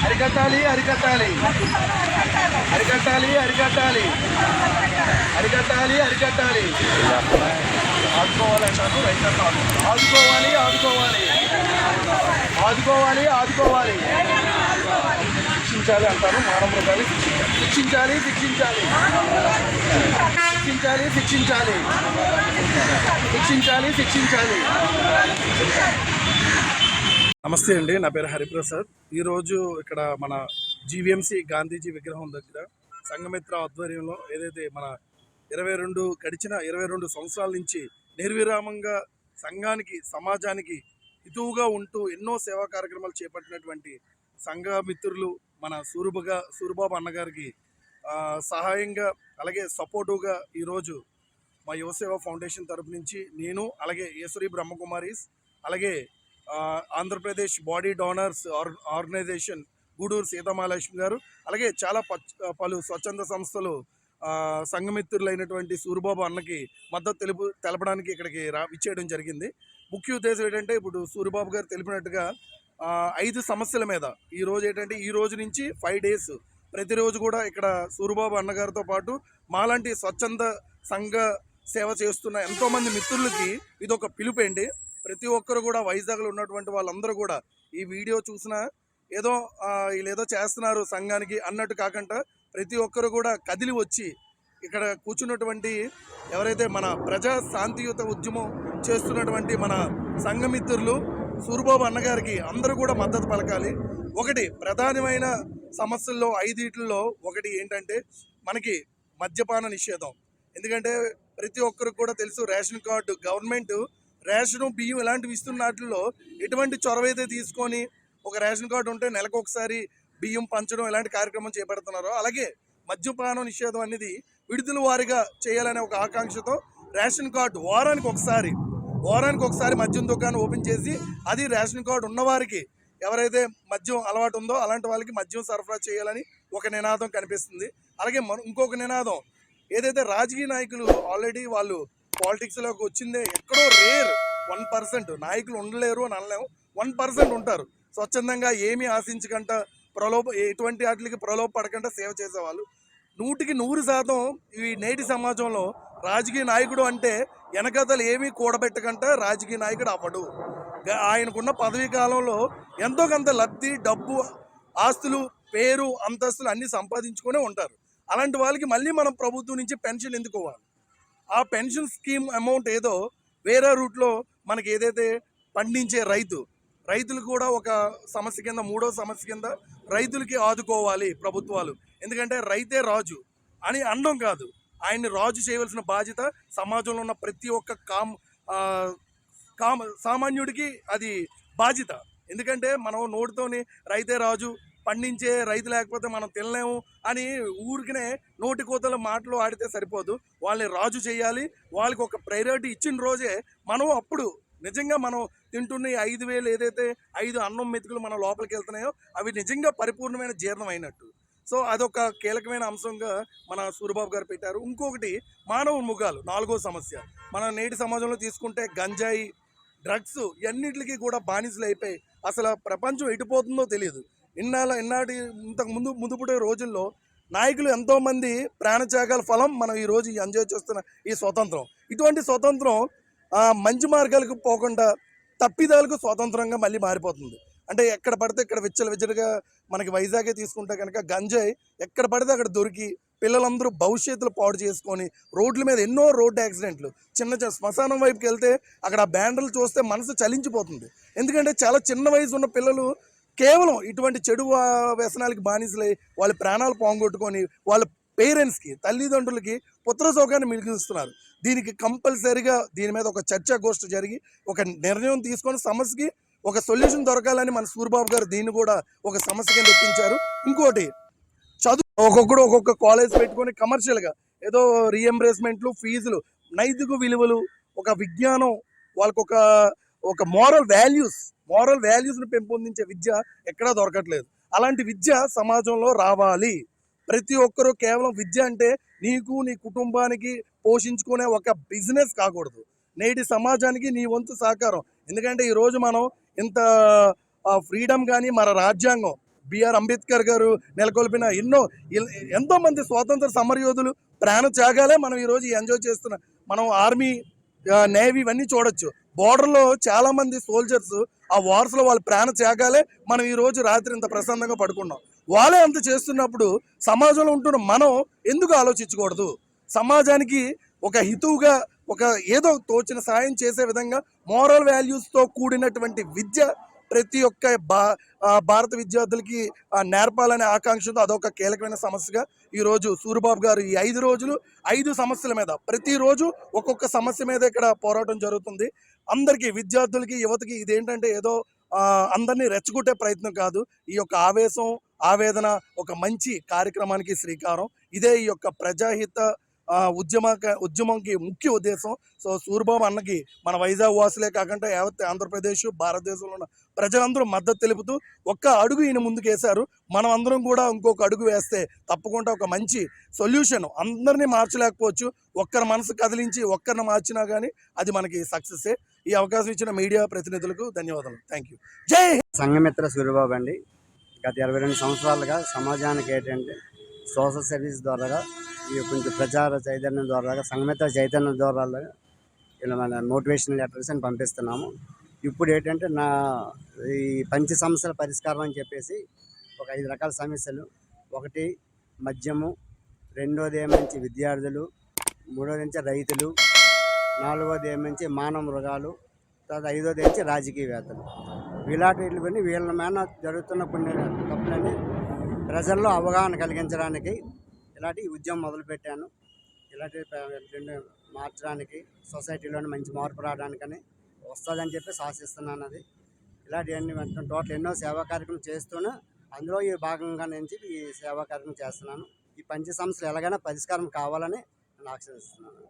అరికట్టాలి అరికట్టాలి అరికట్టాలి అరికట్టాలి అరికట్టాలి అరికట్టాలి ఆదుకోవాలంటారు రైతులను ఆదుకోవాలి ఆదుకోవాలి ఆదుకోవాలి ఆదుకోవాలి శిక్షించాలి అంటారు మానవ మృగాలు శిక్షించాలి శిక్షించాలి శిక్షించాలి శిక్షించాలి శిక్షించాలి శిక్షించాలి. నమస్తే అండి, నా పేరు హరిప్రసాద్. ఈరోజు ఇక్కడ మన జీవీఎంసీ గాంధీజీ విగ్రహం దగ్గర సంఘమిత్ర ఆధ్వర్యంలో ఏదైతే మన గడిచిన 22 సంవత్సరాల నుంచి నిర్విరామంగా సంఘానికి సమాజానికి హితువుగా ఉంటూ ఎన్నో సేవా కార్యక్రమాలు చేపట్టినటువంటి సంఘమిత్రులు మన సూరిబాబు అన్నగారికి సహాయంగా అలాగే సపోర్టుగా ఈరోజు మా యువసేవ ఫౌండేషన్ తరపు నుంచి నేను అలాగే ఈశ్వరి బ్రహ్మకుమారీస్ అలాగే Andhra Pradesh body donors organisation Gudur Seethamahalakshmi గారు అలాగే చాలా పలు స్వచ్ఛంద సంస్థలు సంఘమిత్రులైనటువంటి సూరిబాబు అన్నకి మద్దతు తెలపడానికి ఇక్కడికి ఇచ్చేయడం జరిగింది. ముఖ్య ఉద్దేశం ఏంటంటే ఇప్పుడు సూరిబాబు గారు తెలిపినట్టుగా 5 సమస్యల మీద ఈ రోజు నుంచి 5 days ప్రతిరోజు కూడా ఇక్కడ సూరిబాబు అన్నగారితో పాటు మాలాంటి స్వచ్ఛంద సంఘ సేవ చేస్తున్న ఎంతోమంది మిత్రులకి ఇది ఒక పిలుపండి. ప్రతి ఒక్కరు కూడా వైజాగ్లో ఉన్నటువంటి వాళ్ళందరూ కూడా ఈ వీడియో చూసినా వీళ్ళేదో చేస్తున్నారు సంఘానికి అన్నట్టు కాకుండా ప్రతి ఒక్కరు కూడా కదిలి వచ్చి ఇక్కడ కూర్చున్నటువంటి ఎవరైతే మన ప్రజా శాంతియుత ఉద్యమం చేస్తున్నటువంటి మన సంఘమిత్రులు సూరిబాబు అన్నగారికి అందరూ కూడా మద్దతు పలకాలి. ఒకటి ప్రధానమైన సమస్యల్లో 5 ఒకటి ఏంటంటే మనకి మద్యపాన నిషేధం. ఎందుకంటే ప్రతి ఒక్కరికి కూడా తెలుసు రేషన్ కార్డు గవర్నమెంట్ రేషను బియ్యం ఇలాంటివి ఇస్తున్న వాటిల్లో ఎటువంటి చొరవ అయితే తీసుకొని ఒక రేషన్ కార్డు ఉంటే నెలకు ఒకసారి బియ్యం పంచడం ఇలాంటి కార్యక్రమం చేపడుతున్నారు. అలాగే మద్యపానం నిషేధం అనేది విడుదల వారీగా చేయాలనే ఒక ఆకాంక్షతో రేషన్ కార్డు వారానికి ఒకసారి మద్యం దుకాణం ఓపెన్ చేసి అది రేషన్ కార్డు ఉన్నవారికి ఎవరైతే మద్యం అలవాటు ఉందో అలాంటి వాళ్ళకి మద్యం సరఫరా చేయాలని ఒక నినాదం కనిపిస్తుంది. అలాగే ఇంకొక నినాదం ఏదైతే రాజకీయ నాయకులు ఆల్రెడీ వాళ్ళు పాలిటిక్స్లోకి వచ్చిందే ఎక్కడో రేర్ 1% నాయకులు ఉండలేరు అని అనలేము. 1% ఉంటారు స్వచ్ఛందంగా ఏమీ ఆశించకుండా ఎటువంటి వాటికి ప్రలోభపడకుండా సేవ చేసేవాళ్ళు. 100% ఈ నేటి సమాజంలో రాజకీయ నాయకుడు అంటే వెనకతలు ఏమీ కూడబెట్టకుండా రాజకీయ నాయకుడు అవ్వడు. ఆయనకున్న పదవీ కాలంలో ఎంతో కొంత లబ్ధి డబ్బు ఆస్తులు పేరు అంతస్తులు అన్నీ సంపాదించుకునే ఉంటారు. అలాంటి వాళ్ళకి మళ్ళీ మనం ప్రభుత్వం నుంచి పెన్షన్ ఎందుకు ఇవ్వాలి? ఆ పెన్షన్ స్కీమ్ అమౌంట్ ఏదో వేరే రూట్లో మనకి ఏదైతే పండించే రైతులు కూడా ఒక సమస్య కింద 3వ సమస్య కింద రైతులకి ఆదుకోవాలి ప్రభుత్వాలు. ఎందుకంటే రైతే రాజు అని అనడం కాదు, ఆయన్ని రాజు చేయవలసిన బాధ్యత సమాజంలో ఉన్న ప్రతి ఒక్క సామాన్యుడికి అది బాధ్యత. ఎందుకంటే మనం నోటితోని రైతే రాజు పండించే రైతు లేకపోతే మనం తినలేము అని ఊరికినే నోటి కోతల మాటలు ఆడితే సరిపోదు. వాళ్ళని రాజు చేయాలి. వాళ్ళకి ఒక ప్రయారిటీ ఇచ్చిన రోజే మనం అప్పుడు నిజంగా మనం తింటున్న 5,000 ఏదైతే 5 అన్నం మెతుకులు మన లోపలికి వెళ్తున్నాయో అవి నిజంగా పరిపూర్ణమైన జీర్ణం అయినట్టు. సో అదొక కీలకమైన అంశంగా మన సూరిబాబు గారు పెట్టారు. ఇంకొకటి మానవ మృగాలు 4వ సమస్య. మన నేటి సమాజంలో తీసుకుంటే గంజాయి డ్రగ్స్ ఇవన్నిటికీ కూడా బానిసలు అయిపోయి అసలు ప్రపంచం ఎటుపోతుందో తెలియదు. ముందుపుడే రోజుల్లో నాయకులు ఎంతోమంది ప్రాణత్యాగాల ఫలం మనం ఈరోజు ఎంజాయ్ చేస్తున్న ఈ స్వతంత్రం. ఇటువంటి స్వతంత్రం మంచి మార్గాలకు పోకుండా తప్పిదాలకు స్వతంత్రంగా మళ్ళీ మారిపోతుంది. అంటే ఎక్కడ పడితే ఇక్కడ విచ్చలవిచ్చలుగా మనకి వైజాగే తీసుకుంటే కనుక గంజాయి ఎక్కడ పడితే అక్కడ దొరికి పిల్లలందరూ భవిష్యత్తులో పాడు చేసుకొని రోడ్ల మీద ఎన్నో రోడ్డు యాక్సిడెంట్లు చిన్న శ్మశానం వైపుకి వెళ్తే అక్కడ ఆ బ్యానర్లు చూస్తే మనసు చలించిపోతుంది. ఎందుకంటే చాలా చిన్న వయసు ఉన్న పిల్లలు కేవలం ఇటువంటి చెడు వ్యసనాలకి బానిసలై వాళ్ళ ప్రాణాలు పోగొట్టుకొని వాళ్ళ పేరెంట్స్కి తల్లిదండ్రులకి పుత్ర శోకాన్ని మిగిలిస్తున్నారు. దీనికి కంపల్సరీగా దీని మీద ఒక చర్చాగోష్ఠి జరిగి ఒక నిర్ణయం తీసుకొని సమస్యకి ఒక సొల్యూషన్ దొరకాలని మన సూరిబాబు గారు దీన్ని కూడా ఒక సమస్య కింద తెప్పించారు. ఇంకోటి చదువు ఒక్కొక్క కాలేజ్ పెట్టుకొని కమర్షియల్గా ఏదో రీఎంబర్స్మెంట్లు ఫీజులు నైతిక విలువలు ఒక విజ్ఞానం వాళ్ళకు ఒక మోరల్ వాల్యూస్ని పెంపొందించే విద్య ఎక్కడా దొరకట్లేదు. అలాంటి విద్య సమాజంలో రావాలి. ప్రతి ఒక్కరూ కేవలం విద్య అంటే నీకు నీ కుటుంబానికి పోషించుకునే ఒక బిజినెస్ కాకూడదు. నేటి సమాజానికి నీ వంతు సహకారం. ఎందుకంటే ఈరోజు మనం ఇంత ఫ్రీడమ్ కానీ మన రాజ్యాంగం బిఆర్ అంబేద్కర్ గారు నెలకొల్పిన ఎంతో మంది స్వాతంత్ర సమరయోధులు ప్రాణ త్యాగాలే మనం ఈరోజు ఎంజాయ్ చేస్తున్నాం. మనం ఆర్మీ, నేవీ ఇవన్నీ చూడొచ్చు. బోర్డర్లో చాలా మంది సోల్జర్స్ ఆ వార్స్లో వాళ్ళ ప్రాణ త్యాగాలే మనం ఈరోజు రాత్రి ఇంత ప్రశాంతంగా పడుకున్నాం. వాళ్ళే అంత చేస్తున్నప్పుడు సమాజంలో ఉంటున్న మనం ఎందుకు ఆలోచించకూడదు? సమాజానికి ఒక హితువుగా ఒక ఏదో తోచిన సాయం చేసే విధంగా మోరల్ వాల్యూస్తో కూడినటువంటి విద్య ప్రతి ఒక్క భారత విద్యార్థులకి నేర్పాలనే ఆకాంక్షతో అదొక కీలకమైన సమస్యగా ఈరోజు సూరిబాబు గారు ఈ 5 రోజులు 5 సమస్యల మీద ప్రతిరోజు ఒక్కొక్క సమస్య మీద ఇక్కడ పోరాటం జరుగుతుంది. అందరికీ విద్యార్థులకి యువతకి ఇదేంటంటే ఏదో అందరినీ రెచ్చగొట్టే ప్రయత్నం కాదు. ఈ యొక్క ఆవేశం ఆవేదన ఒక మంచి కార్యక్రమానికి శ్రీకారం. ఇదే ఈ యొక్క ప్రజాహిత ఉద్యమంకి ముఖ్య ఉద్దేశం. సో సూరిబాబు అన్నకి మన వైజాగ్ వాసులే కాకుండా యావత్ ఆంధ్రప్రదేశ్ భారతదేశంలో ఉన్న ప్రజలందరూ మద్దతు తెలుపుతూ ఒక్క అడుగు ఈయన ముందుకేశారు. మనం అందరం కూడా ఇంకొక అడుగు వేస్తే తప్పకుండా ఒక మంచి సొల్యూషన్. అందరినీ మార్చలేకపోవచ్చు, ఒక్కరి మనసు కదిలించి ఒక్కరిని మార్చినా కానీ అది మనకి సక్సెస్సే. ఈ అవకాశం ఇచ్చిన మీడియా ప్రతినిధులకు ధన్యవాదాలు. Thank you. జై సంఘమిత్ర సూరిబాబు అండి. గత 22 సంవత్సరాలుగా సమాజానికి ఏంటంటే సోషల్ సర్వీస్ ద్వారా ఈ కొంచెం ప్రచార చైతన్యం ద్వారా సంఘమిత్ర చైతన్యం ద్వారా ఇలా మన మోటివేషనల్ లెటర్స్ అని పంపిస్తున్నాము. ఇప్పుడు ఏంటంటే ఈ పంచ సమస్యల పరిష్కారం అని చెప్పేసి ఒక 5 రకాల సమస్యలు. ఒకటి మద్యము, రెండోది ఏమంచి విద్యార్థులు, మూడోది నుంచి రైతులు, నాలుగోది ఏమంచి మానవ మృగాలు, తర్వాత ఐదోది నుంచి రాజకీయవేత్తలు. ఇలాంటి వీళ్ళ మీద జరుగుతున్న కొన్ని తప్పులని ప్రజల్లో అవగాహన కలిగించడానికి ఇలాంటి ఉద్యమం మొదలుపెట్టాను. ఇలాంటి మార్చడానికి సొసైటీలోని మంచి మార్పు రావడానికని వస్తుందని చెప్పి ఆశిస్తున్నాను. అది ఇలాంటివన్నీ టోటల్ ఎన్నో సేవా కార్యక్రమం చేస్తూనే అందులో ఈ భాగంగా నుంచి ఈ సేవా కార్యక్రమం చేస్తున్నాను. ఈ పంచ సమస్యలు ఎలాగైనా పరిష్కారం కావాలని నేను ఆశిస్తున్నాను.